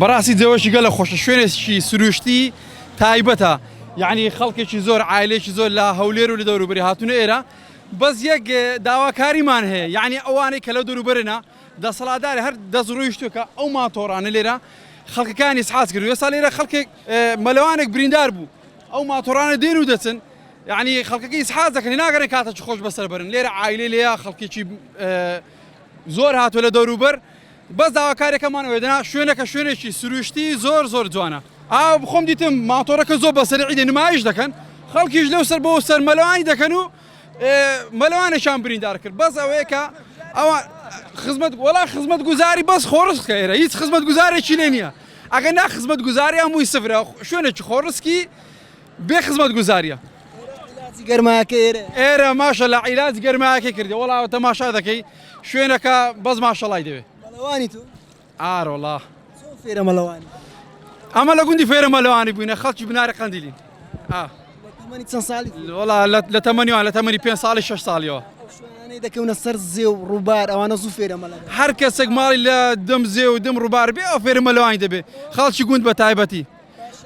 بەڕاستی جەوەشی گەلە خۆشە شوێنێکی سروشتی تایبەتە یعنی خەڵکێکی زۆر عایلێکی زۆر لە هەولێر و لە دەوروبەری هاتوونە ئێرە بەس یەک داواکاریمان هەیە یعنی ئەوانەی کە لە دەوروبەرنە دەسەڵاتداری هەر دەست ڕۆیشتووە کە ئەو ماتۆڕانە لێرە خەڵکەکانی سحاز کرد ێستا لێرە خەڵکێک مەلەوانێک بریندار بوو ئەو ماتۆڕانە دێن و دەچن یعنی خەڵکەکەی سحاز دەکەن ناگەڕێن کاتەی خۆش بەسەر بەرن لێرە عایلێ لێیە خەڵکێکی زۆر هاتووە لە دەوروبەر بەس داواکارێکەمانەوەی دەنا شوێنەکە شوێنێکی سروشتی زۆر زۆر جوانە بخۆم دیتم ماتۆڕەکە زۆر بەسەرعیدە نمایش دەکەن خەڵکیش لەو سەر بۆ سەر مەلەوانی دەکەن و مەلەوانێکیان بریندار کرد بەس ئەوەیە کە ئەوە خزمەت گوزاری بەس خۆڕسکە ئێرە هیچ خزمەت گوزارێکی لێ نییە ئەگەر نا خزمەت گوزاری هەمووی سفرە شوێنێکی خۆڕسکی بێ خزمەت گوزاریە ئێرە ماشەڵڵا عیلاج گەرمایەکەی کردی وەڵاوە تەماشا دەکەی شوێنەکە بەس ماشەڵای دەوێت مەلەوانی تو ئاڕۆڵا فێرە مەلەوانی ئەمە لە گوندی فێرە مەلەوانی بووینە خەڵکی بنارە قەندیلین تەمەنی چەند ساڵی وەڵا لە تەمەنیوان لە تەمەنی 5 ساڵی 6 ساڵیەوە شوێنانەی دەکەونە سەر زێ و ڕووبار ئەوانە زوو فێرە مەلەوانی هەر کەسێک ماڵی لە دەم زێ و دەم ڕووبار بێ ئەو فێرە مەلەوانی دەبێ خەڵکی گوند بە تایبەتی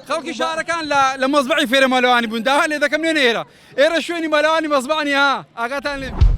خەڵکی شارەکان لە مەزبەعی فێرە مەلەوانی بوون داوا لێ دەکەم نوێنە ئێرە شوێنی مەلەوانی مەزبانی ها ئاگاتان لێ